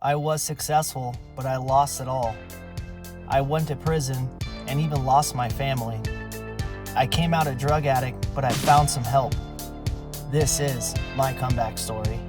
I was successful, but I lost it all. I went to prison and even lost my family. I came out a drug addict, but I found some help. This is my comeback story.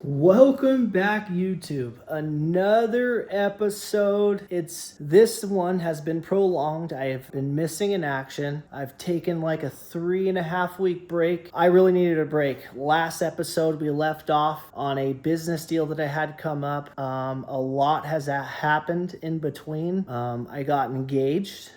Welcome back, YouTube. Another episode. This one has been prolonged. I have been missing in action. I've taken like a 3.5 week break. I really needed a break. Last episode, we left off on a business deal that I had come up. A lot has happened in between. I got engaged.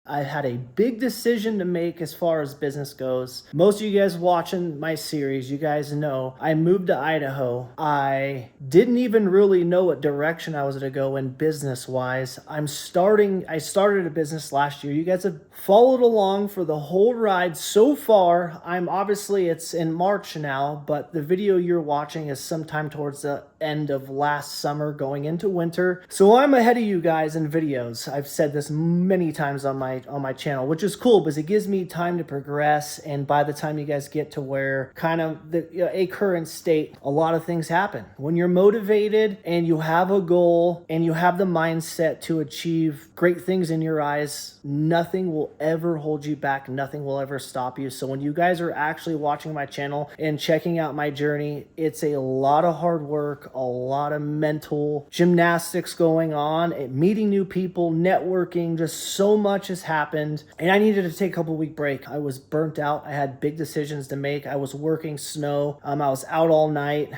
I had a big decision to make as far as business goes. Most of you guys watching my series, you guys know I moved to Idaho. I didn't even really know what direction I was going to go in business wise. I started a business last year. You guys have followed along for the whole ride so far. It's in March now, but the video you're watching is sometime towards the end of last summer going into winter. So I'm ahead of you guys in videos. I've said this many times on my channel, which is cool because it gives me time to progress. And by the time you guys get to where kind of a current state, a lot of things happen. When you're motivated and you have a goal and you have the mindset to achieve great things in your eyes, nothing will ever hold you back. Nothing will ever stop you. So when you guys are actually watching my channel and checking out my journey, it's a lot of hard work, a lot of mental gymnastics going on, meeting new people, networking, just so much has happened. And I needed to take a couple week break. I was burnt out. I had big decisions to make. I was working snow. I was out all night.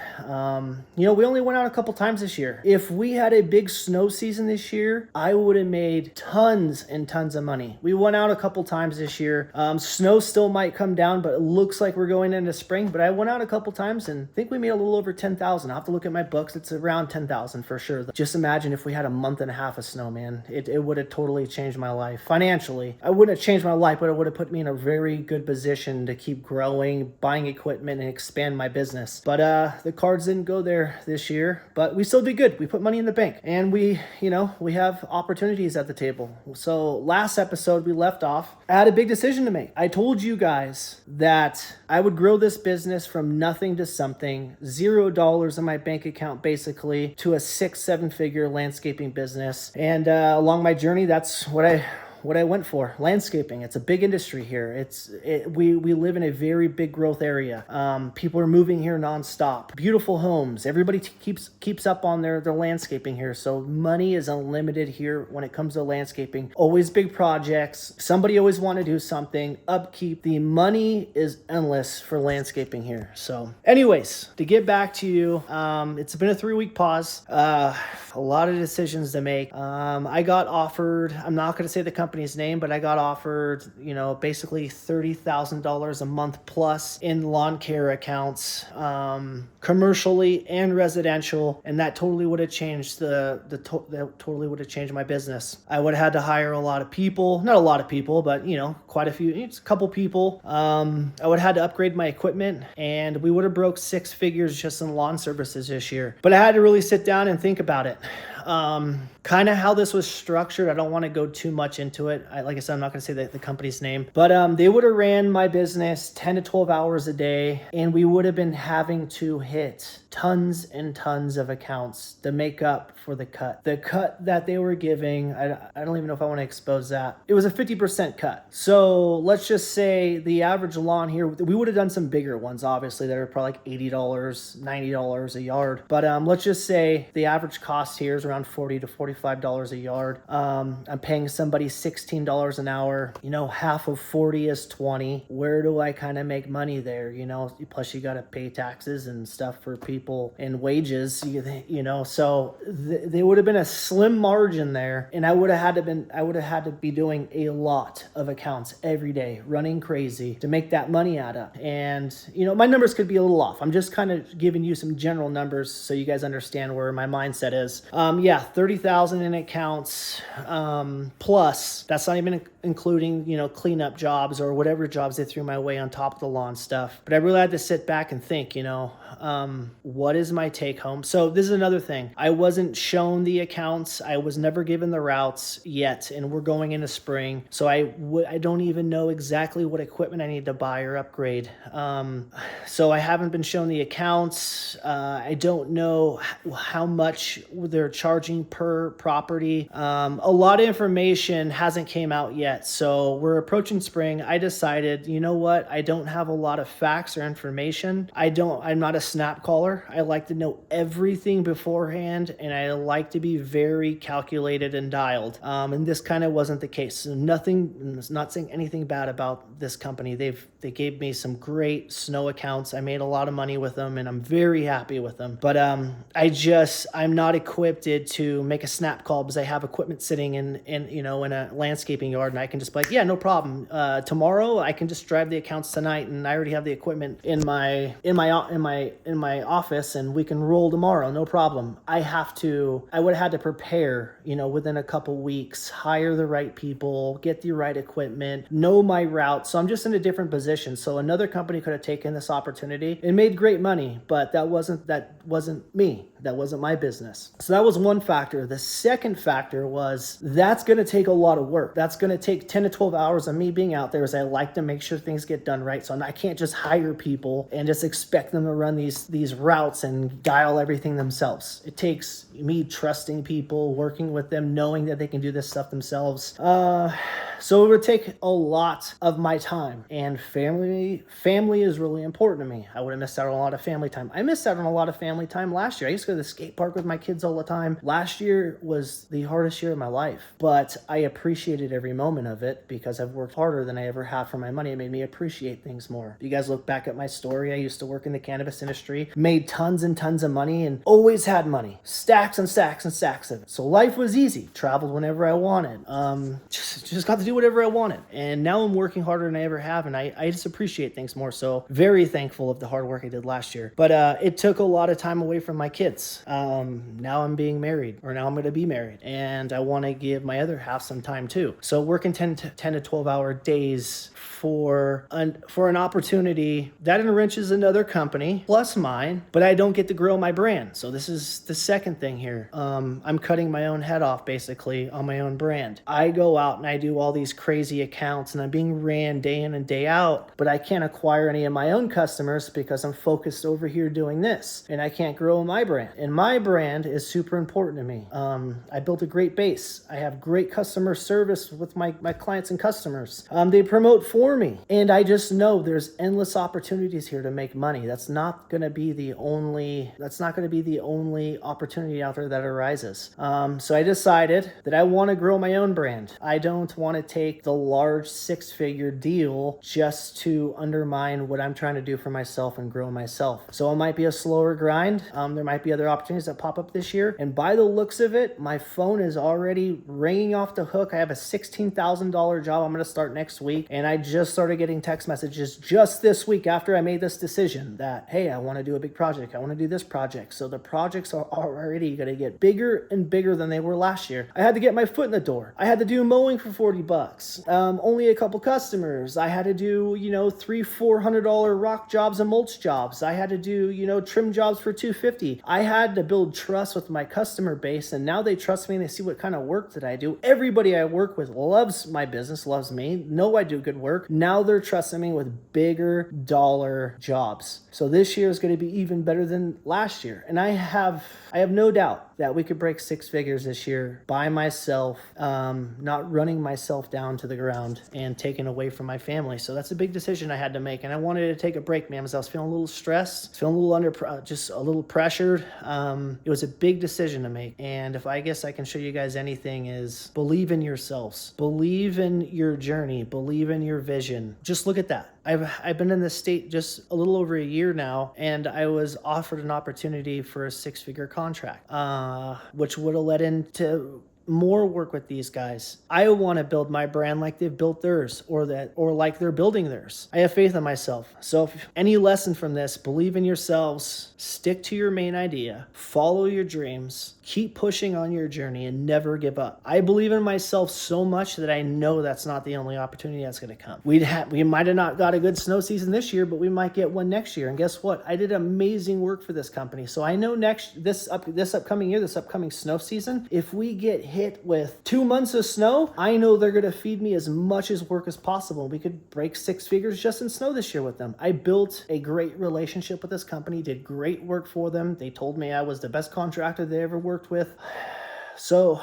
We only went out a couple times this year. If we had a big snow season this year, I would have made tons and tons of money. We went out a couple times this year. Snow still might come down, but it looks like we're going into spring. But I went out a couple times and I think we made a little over 10,000. I'll have to look at my books. It's around 10,000 for sure. Just imagine if we had a month and a half of snow, man. It would have totally changed my life. Financially, I wouldn't have changed my life, but it would have put me in a very good position to keep growing, buying equipment, and expand my business. But the cards didn't go there this year, but we still did good. We put money in the bank and we have opportunities at the table. So last episode we left off, I had a big decision to make. I told you guys that I would grow this business from nothing to something, $0 in my bank account basically, to a 6-7 figure landscaping business. And along my journey, that's what I went for. Landscaping. It's a big industry here. We live in a very big growth area. People are moving here nonstop. Beautiful homes. Everybody keeps up on their landscaping here. So money is unlimited here when it comes to landscaping. Always big projects. Somebody always want to do something. Upkeep. The money is endless for landscaping here. So anyways, to get back to you, it's been a 3-week pause. A lot of decisions to make. I got offered, I'm not going to say the company's name, but I got offered, basically $30,000 a month plus in lawn care accounts, commercially and residential. And that totally would have changed that totally would have changed my business. I would have had to hire a lot of people, not a lot of people, but quite a few, it's a couple people. I would have had to upgrade my equipment and we would have broke 6 figures just in lawn services this year. But I had to really sit down and think about it. Kind of how this was structured. I don't want to go too much into it. Like I said, I'm not going to say the company's name, but they would have ran my business 10 to 12 hours a day, and we would have been having to hit tons and tons of accounts to make up for the cut that they were giving. I don't even know if I want to expose that. It was a 50% cut. So let's just say the average lawn here, we would have done some bigger ones, obviously, that are probably like $80, $90 a yard. But let's just say the average cost here is around around $40 to $45 a yard. I'm paying somebody $16 an hour. Half of 40 is 20. Where do I kind of make money there? Plus you got to pay taxes and stuff for people and wages, so there would have been a slim margin there, and I would have had to be doing a lot of accounts every day, running crazy to make that money add up. And my numbers could be a little off. I'm just kind of giving you some general numbers so you guys understand where my mindset is. 30,000 in accounts, plus that's not even including cleanup jobs or whatever jobs they threw my way on top of the lawn stuff. But I really had to sit back and think, what is my take home? So this is another thing. I wasn't shown the accounts. I was never given the routes yet, and we're going into spring. So I don't even know exactly what equipment I need to buy or upgrade. So I haven't been shown the accounts. I don't know how much they're charging per property. A lot of information hasn't came out yet. So we're approaching spring. I decided, you know what? I don't have a lot of facts or information. I'm not a snap caller. I like to know everything beforehand, and I like to be very calculated and dialed. And this kind of wasn't the case. So not saying anything bad about this company. They gave me some great snow accounts. I made a lot of money with them, and I'm very happy with them. But I'm not equipped to make a snap call because I have equipment sitting in a landscaping yard, and I can just be like, yeah, no problem. Tomorrow I can just drive the accounts tonight, and I already have the equipment in my office, and we can roll tomorrow, no problem. I would have had to prepare, within a couple weeks, hire the right people, get the right equipment, know my route. So I'm just in a different position. So another company could have taken this opportunity and made great money, but that wasn't me. That wasn't my business. So that was one factor. The second factor was that's going to take a lot of work. That's going to take 10 to 12 hours of me being out there, as I like to make sure things get done right. So I can't just hire people and just expect them to run these routes and dial everything themselves. It takes me trusting people, working with them, knowing that they can do this stuff themselves. So it would take a lot of my time, and family is really important to me. I would have missed out on a lot of family time. I missed out on a lot of family time last year. I used to go to the skate park with my kids all the time. Last year was the hardest year of my life, but I appreciated every moment of it because I've worked harder than I ever have for my money. It made me appreciate things more. If you guys look back at my story, I used to work in the cannabis industry, made tons and tons of money, and always had money. Stacks and stacks and stacks of it. So life was easy. Traveled whenever I wanted. Just got to do whatever I wanted. And now I'm working harder than I ever have, and I just appreciate things more. So very thankful of the hard work I did last year. But it took a lot of time away from my kids. Now I'm being married, or now I'm going to be married, and I want to give my other half some time too. So working 10 to 12 hour days for an opportunity that enriches another company plus mine, but I don't get to grow my brand. So this is the second thing here. I'm cutting my own head off basically on my own brand. I go out and I do all these crazy accounts, and I'm being ran day in and day out, but I can't acquire any of my own customers because I'm focused over here doing this, and I can't grow my brand. And my brand is super important to me. I built a great base. I have great customer service with my clients and customers. They promote for me, and I just know there's endless opportunities here to make money. That's not going to be the only opportunity out there that arises. So I decided that I want to grow my own brand. I don't want to take the large six-figure deal just to undermine what I'm trying to do for myself and grow myself. So it might be a slower grind. There might be other opportunities that pop up this year. And by the looks of it, my phone is already ringing off the hook. I have a $16,000 job I'm going to start next week. And I just started getting text messages just this week after I made this decision that, hey, I want to do a big project. I want to do this project. So the projects are already going to get bigger and bigger than they were last year. I had to get my foot in the door. I had to do mowing for $40. Only a couple customers. I had to do, $300-400 rock jobs and mulch jobs. I had to do, trim jobs for $250. I had to build trust with my customer base, and now they trust me and they see what kind of work that I do. Everybody I work with loves loves my business, loves me, know I do good work. Now they're trusting me with bigger dollar jobs. So this year is going to be even better than last year. And I have no doubt that we could break six figures this year by myself, not running myself down to the ground and taking away from my family. So that's a big decision I had to make. And I wanted to take a break, man, because I was feeling a little stressed, feeling a little just a little pressured. It was a big decision to make. And if I guess I can show you guys anything is believe in yourselves, believe in your journey, believe in your vision. Just look at that. I've been in this state just a little over a year now, and I was offered an opportunity for a six-figure contract, which would have led into more work with these guys. I want to build my brand like they've built theirs, or like they're building theirs. I have faith in myself. So if any lesson from this, believe in yourselves, stick to your main idea, follow your dreams, keep pushing on your journey, and never give up. I believe in myself so much that I know that's not the only opportunity that's going to come. We might have not got a good snow season this year, but we might get one next year. And guess what? I did amazing work for this company. So I know this upcoming snow season, if we get hit with 2 months of snow, I know they're going to feed me as much as work as possible. We could break six figures just in snow this year with them. I built a great relationship with this company, did great work for them. They told me I was the best contractor they ever worked with. So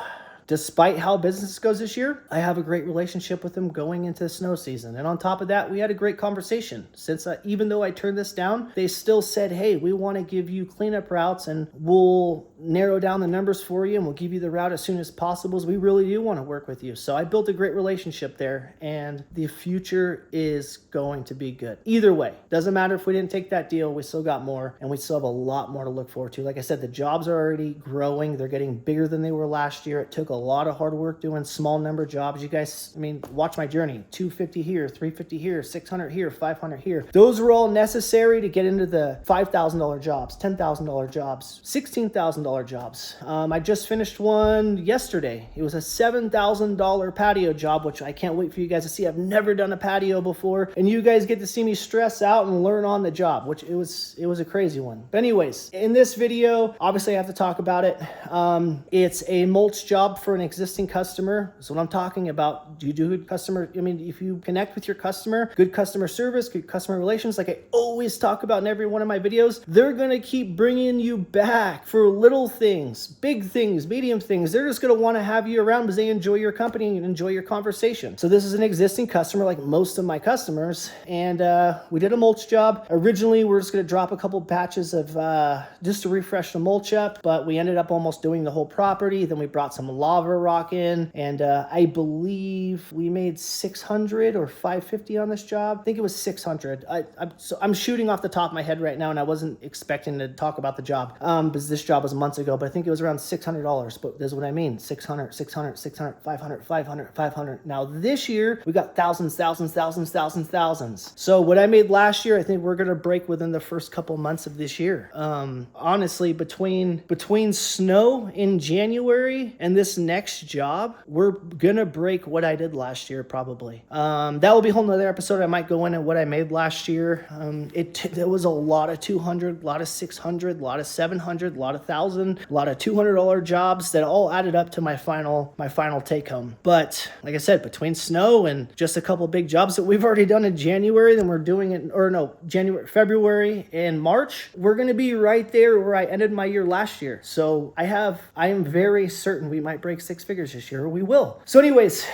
despite how business goes this year, I have a great relationship with them going into the snow season. And on top of that, we had a great conversation. Since even though I turned this down, they still said, hey, we want to give you cleanup routes and we'll narrow down the numbers for you and we'll give you the route as soon as possible. We really do want to work with you. So I built a great relationship there, and the future is going to be good. Either way, doesn't matter if we didn't take that deal, we still got more, and we still have a lot more to look forward to. Like I said, the jobs are already growing. They're getting bigger than they were last year. It took a lot of hard work doing small number jobs. You guys, watch my journey. 250 here, 350 here, 600 here, 500 here. Those were all necessary to get into the $5,000 jobs, $10,000 jobs, $16,000 jobs. I just finished one yesterday. It was a $7,000 patio job, which I can't wait for you guys to see. I've never done a patio before, and you guys get to see me stress out and learn on the job, which it was a crazy one. But anyways, in this video, obviously I have to talk about it. It's a mulch job for an existing customer. That's what I'm talking about. Do you do good customer? If you connect with your customer, good customer service, good customer relations, like I always talk about in every one of my videos, they're going to keep bringing you back for little things, big things, medium things. They're just going to want to have you around because they enjoy your company and enjoy your conversation. So this is an existing customer, like most of my customers. And we did a mulch job. Originally, we're just going to drop a couple patches of just to refresh the mulch up, but we ended up almost doing the whole property. Then we brought some lava rock in, and I believe we made 600 or 550 on this job. I think it was 600. I'm shooting off the top of my head right now, and I wasn't expecting to talk about the job because this job was months ago, but I think it was around $600. But this is what I mean: 600, 600, 600, 500, 500, 500. Now this year we got thousands. So what I made last year, I think we're gonna break within the first couple months of this year. Honestly, between snow in January and this next job, we're gonna break what I did last year probably. That will be a whole nother episode. I might go into what I made last year. There was a lot of 200, a lot of 600, a lot of 700, a lot of 1,000, a lot of $200 jobs that all added up to my final take home. But like I said, between snow and just a couple big jobs that we've already done in January, then we're doing it, February and March, we're gonna be right there where I ended my year last year. So I am very certain we might break six figures this year. We will. So anyways,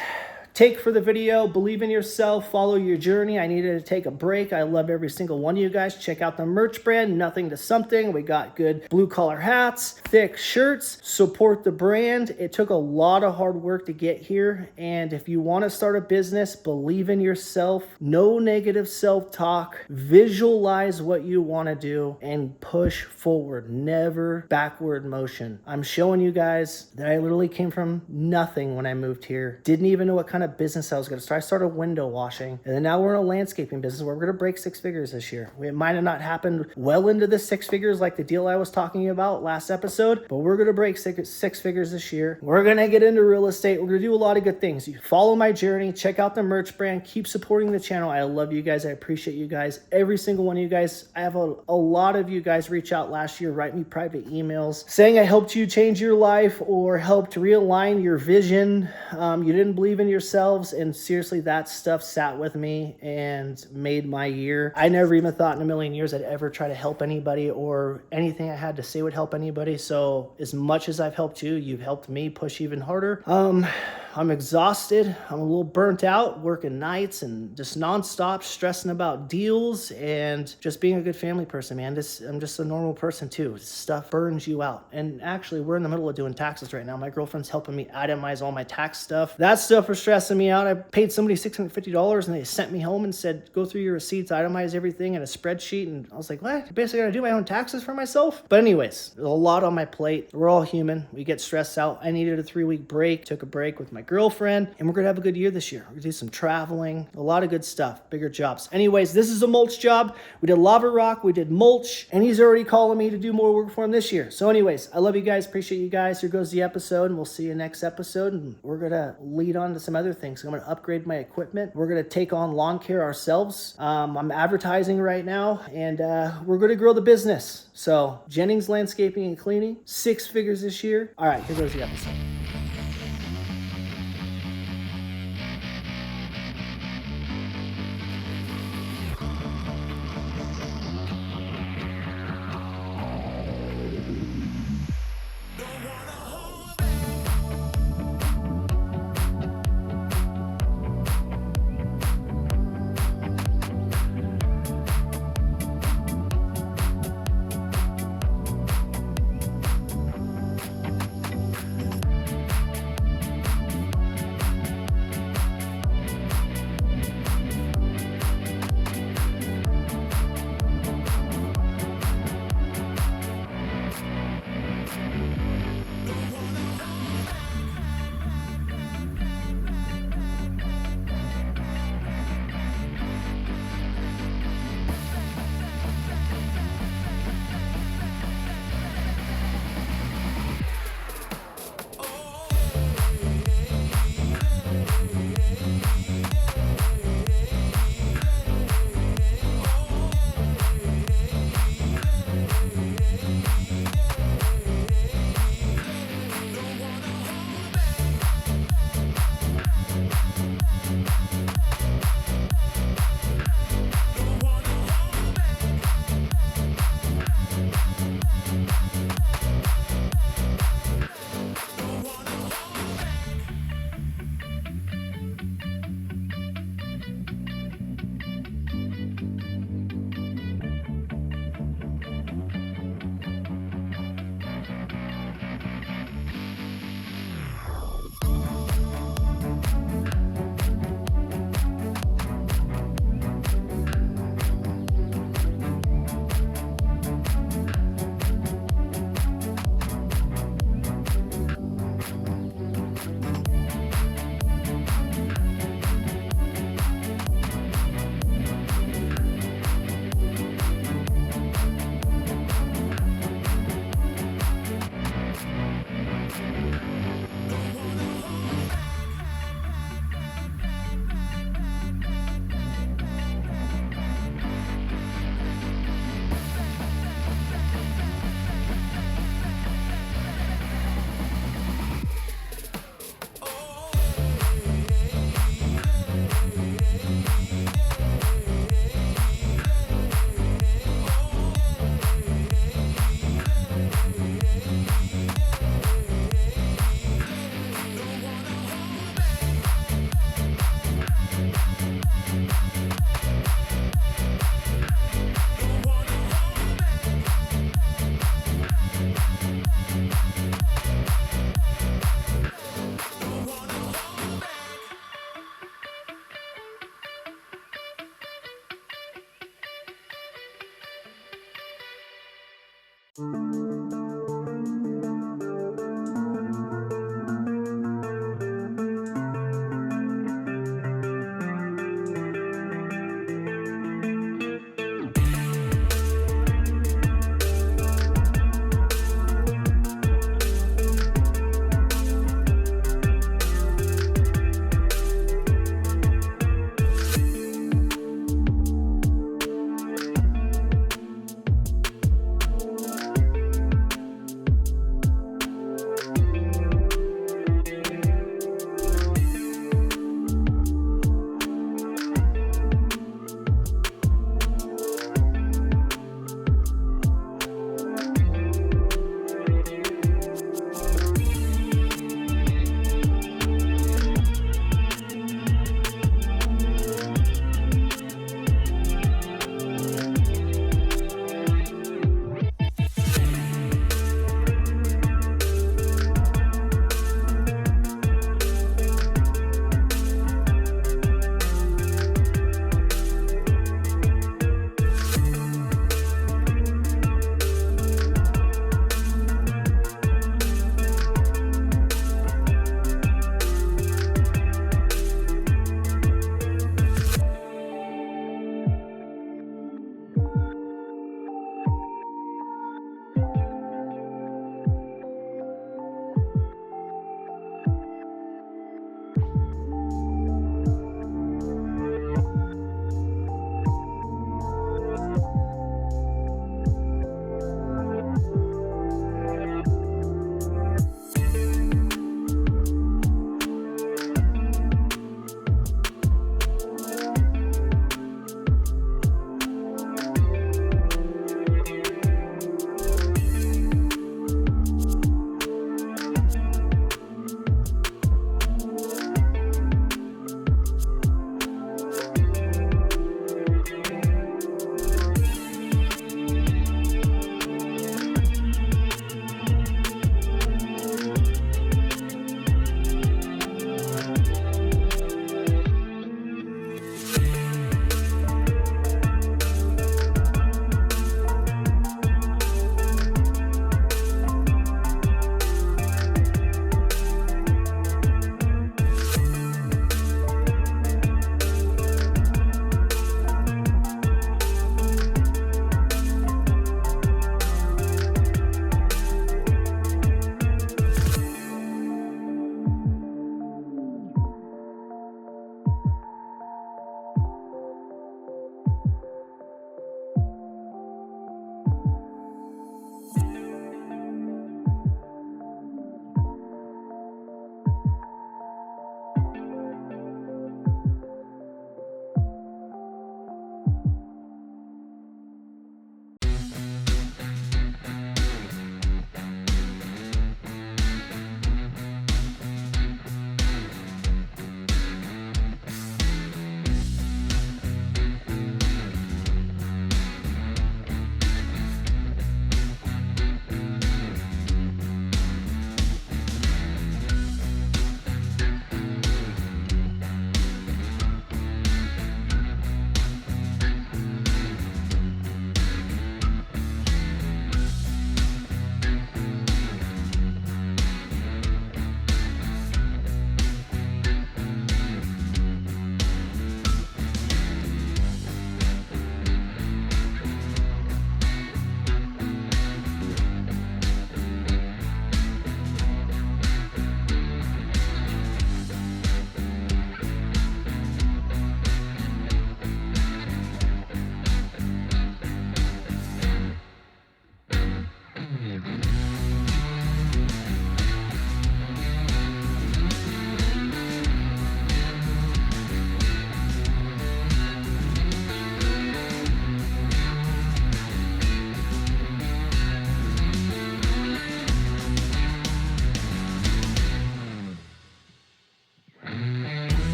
take for the video, believe in yourself, follow your journey. I needed to take a break. I love every single one of you guys. Check out the merch brand, Nothing to Something. We got good blue collar hats, thick shirts, support the brand. It took a lot of hard work to get here. And if you want to start a business, believe in yourself, no negative self-talk, visualize what you want to do and push forward, never backward motion. I'm showing you guys that I literally came from nothing when I moved here. Didn't even know what kind of business I was going to start. I started window washing, and then now we're in a landscaping business where we're going to break six figures this year. It might have not happened well into the six figures like the deal I was talking about last episode, but we're going to break six figures this year. We're going to get into real estate. We're going to do a lot of good things. You follow my journey, check out the merch brand, keep supporting the channel. I love you guys. I appreciate you guys. Every single one of you guys. I have a lot of you guys reach out last year, write me private emails saying I helped you change your life or helped realign your vision. You didn't believe in yourself. yourselves. And seriously, that stuff sat with me and made my year. I never even thought in a million years I'd ever try to help anybody or anything I had to say would help anybody. So as much as I've helped you, you've helped me push even harder. I'm exhausted. I'm a little burnt out, working nights and just nonstop stressing about deals and just being a good family person, man. I'm just a normal person too. Stuff burns you out. And actually, we're in the middle of doing taxes right now. My girlfriend's helping me itemize all my tax stuff. That stuff was stressing me out. I paid somebody $650 and they sent me home and said, go through your receipts, itemize everything in a spreadsheet. And I was like, what? I basically gotta do my own taxes for myself? But anyways, there's a lot on my plate. We're all human. We get stressed out. I needed a 3-week break. Took a break with my girlfriend, and we're gonna have a good year this year. We're gonna do some traveling, a lot of good stuff, bigger jobs. Anyways, this is a mulch job. We did lava rock, we did mulch, and he's already calling me to do more work for him this year. So anyways, I love you guys, appreciate you guys. Here goes the episode, and we'll see you next episode, and we're gonna lead on to some other things. I'm gonna upgrade my equipment. We're gonna take on lawn care ourselves. I'm advertising right now, and we're gonna grow the business. So Jennings Landscaping and Cleaning, 6 figures this year. All right, here goes the episode.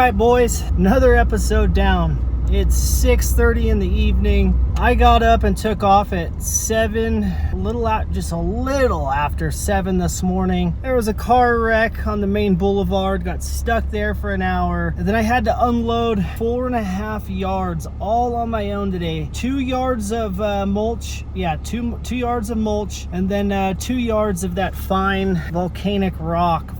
right, boys, another episode down. It's 6:30 in the evening. I got up and took off at 7, just a little after 7 this morning. There was a car wreck on the main boulevard, got stuck there for an hour. And then I had to unload 4.5 yards all on my own today. 2 yards of mulch, two yards of mulch, and then 2 yards of that fine volcanic rock,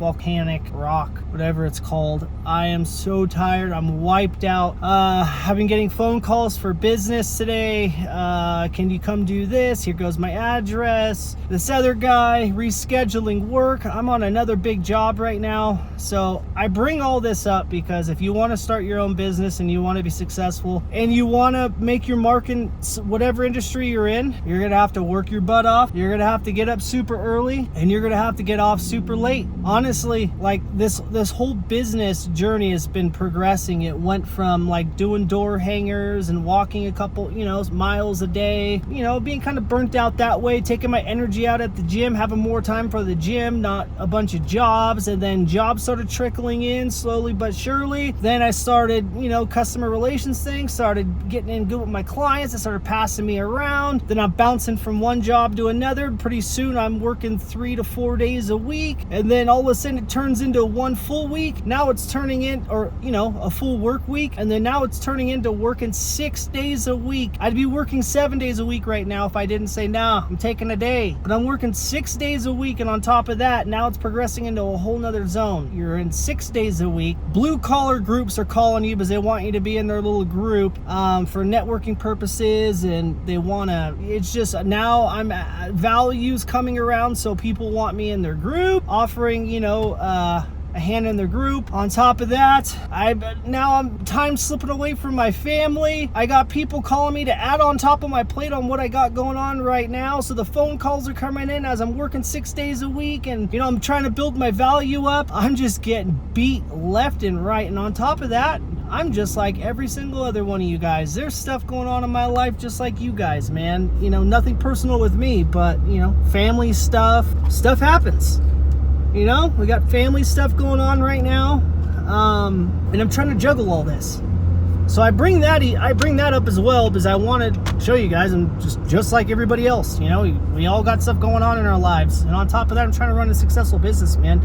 whatever it's called. I am so tired, I'm wiped out. I've been getting phone calls for business today. Can you come do this? Here goes my address. This other guy rescheduling work. I'm on another big job right now. So I bring all this up because if you want to start your own business and you want to be successful and you want to make your mark in whatever industry you're in, you're going to have to work your butt off. You're going to have to get up super early and you're going to have to get off super late. Honestly, like this whole business journey has been progressing. It went from like doing door hangers and walking a couple, miles a day, being kind of burnt out that way, taking my energy out at the gym, having more time for the gym, not a bunch of jobs. And then jobs started trickling in slowly but surely. Then I started, customer relations things, started getting in good with my clients. They started passing me around. Then I'm bouncing from one job to another. Pretty soon I'm working 3 to 4 days a week. And then all of a sudden it turns into one full week. Now it's turning in, a full work week. And then now it's turning into working 6 days a week. I'd be working 7 days a week right now if I didn't say, nah, I'm taking a day. But I'm working 6 days a week, and on top of that, now it's progressing into a whole nother zone. You're in 6 days a week. Blue collar groups are calling you because they want you to be in their little group for networking purposes, and they want to, it's just now I'm values coming around, so people want me in their group, offering, a hand in their group. On top of that, I'm time slipping away from my family. I got people calling me to add on top of my plate on what I got going on right now. So the phone calls are coming in as I'm working 6 days a week, and I'm trying to build my value up. I'm just getting beat left and right. And on top of that, I'm just like every single other one of you guys. There's stuff going on in my life just like you guys, man. Nothing personal with me, but family stuff happens. We got family stuff going on right now, and I'm trying to juggle all this. So I bring that up as well because I want to show you guys I'm just like everybody else. We all got stuff going on in our lives, and on top of that, I'm trying to run a successful business, man.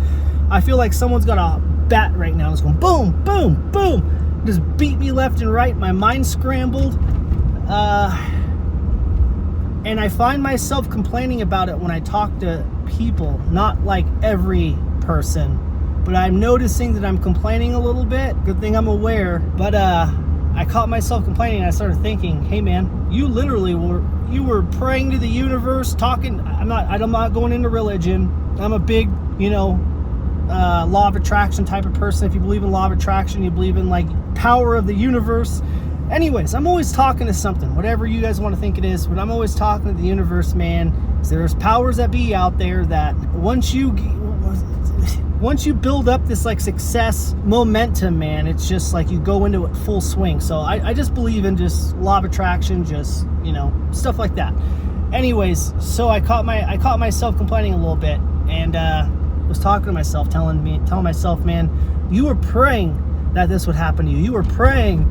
I feel like someone's got a bat right now. It's going boom, boom, boom, just beat me left and right. My mind's scrambled, and I find myself complaining about it when I talk to people, not like every person, but I'm noticing that I'm complaining a little bit. Good thing I'm aware, but I caught myself complaining, and I started thinking, hey man, you literally were praying to the universe, talking. I'm not going into religion. I'm a big law of attraction type of person. If you believe in law of attraction, you believe in like power of the universe. Anyways, I'm always talking to something, whatever you guys want to think it is, but I'm always talking to the universe, man. There's powers that be out there that once you build up this like success momentum, man, it's just like you go into it full swing. So I just believe in just law of attraction, just stuff like that. Anyways, so I caught myself complaining a little bit, and was talking to myself, telling myself, man, you were praying that this would happen to you. You were praying.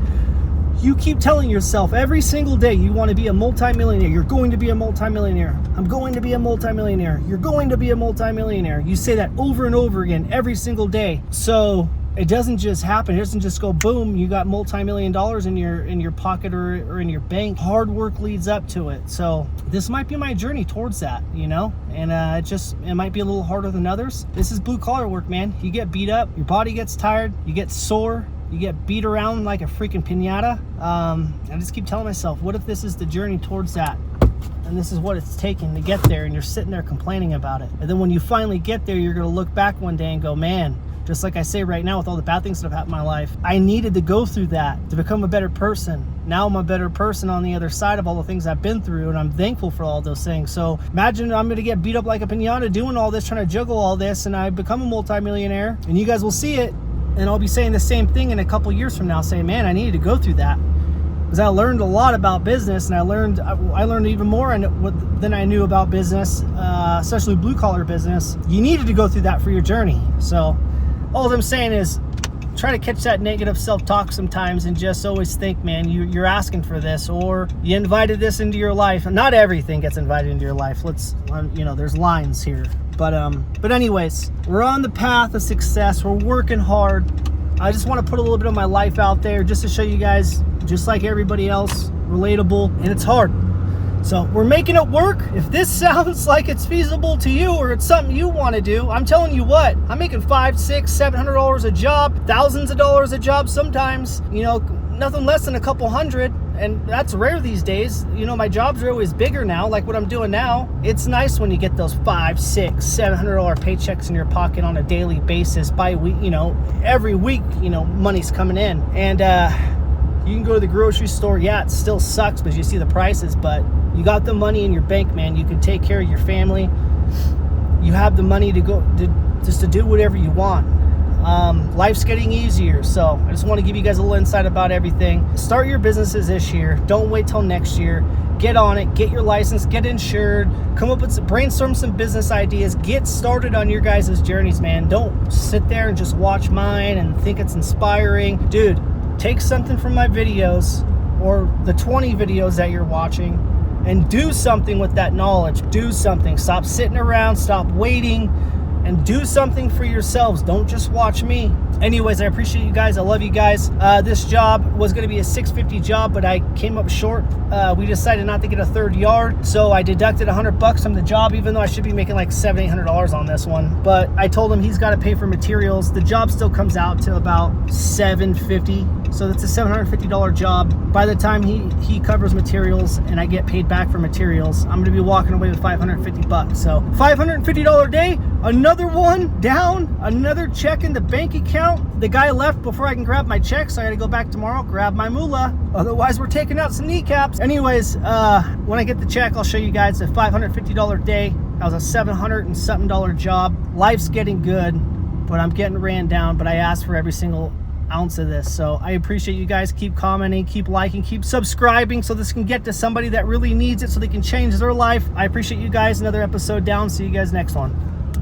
You keep telling yourself every single day you want to be a multimillionaire. You're going to be a multimillionaire. I'm going to be a multimillionaire. You're going to be a multimillionaire. You say that over and over again every single day. So it doesn't just happen. It doesn't just go boom, you got multi-million dollars in your pocket or in your bank. Hard work leads up to it. So this might be my journey towards that, and it might be a little harder than others. This is blue collar work, man. You get beat up, your body gets tired, you get sore, you get beat around like a freaking piñata. I just keep telling myself, what if this is the journey towards that? And this is what it's taking to get there, and you're sitting there complaining about it. And then when you finally get there, you're going to look back one day and go, man, just like I say right now with all the bad things that have happened in my life, I needed to go through that to become a better person. Now I'm a better person on the other side of all the things I've been through, and I'm thankful for all those things. So imagine I'm going to get beat up like a piñata doing all this, trying to juggle all this, and I become a multimillionaire, and you guys will see it. And I'll be saying the same thing in a couple years from now, saying, man, I needed to go through that. Because I learned a lot about business, and I learned even more than I knew about business, especially blue collar business. You needed to go through that for your journey. So all I'm saying is try to catch that negative self-talk sometimes and just always think, man, you're asking for this, or you invited this into your life. Not everything gets invited into your life. There's lines here. But anyways, we're on the path of success. We're working hard. I just want to put a little bit of my life out there just to show you guys, just like everybody else, relatable, and it's hard. So we're making it work. If this sounds like it's feasible to you or it's something you want to do, I'm telling you what, I'm making $500, $600, $700 a job, thousands of dollars a job sometimes, nothing less than a couple hundred. And that's rare these days. My jobs are always bigger now, like what I'm doing now. It's nice when you get those $500, $600, $700 paychecks in your pocket on a daily basis by week, every week, money's coming in. And you can go to the grocery store. Yeah, it still sucks because you see the prices, but you got the money in your bank, man. You can take care of your family. You have the money to go to do whatever you want. Life's getting easier, so I just want to give you guys a little insight about everything. Start your businesses this year. Don't wait till next year. Get on it. Get your license. Get insured. Come up with brainstorm some business ideas. Get started on your guys' journeys, man. Don't sit there and just watch mine and think it's inspiring. Dude, take something from my videos or the 20 videos that you're watching and do something with that knowledge. Do something. Stop sitting around. Stop waiting. And do something for yourselves. Don't just watch me. Anyways, I appreciate you guys. I love you guys. This job was going to be a $650 job, but I came up short. We decided not to get a third yard, so I deducted $100 from the job, even though I should be making like $700, $800 on this one. But I told him he's got to pay for materials. The job still comes out to about $750, so that's a $750 job. By the time he covers materials and I get paid back for materials, I'm going to be walking away with $550. So $550 day. Another one down, another check in the bank account. The guy left before I can grab my check, so I gotta go back tomorrow, grab my moolah. Otherwise, we're taking out some kneecaps. Anyways, when I get the check, I'll show you guys a $550 day. That was a $700 and something job. Life's getting good, but I'm getting ran down, but I asked for every single ounce of this. So I appreciate you guys. Keep commenting, keep liking, keep subscribing so this can get to somebody that really needs it so they can change their life. I appreciate you guys. Another episode down. See you guys next one.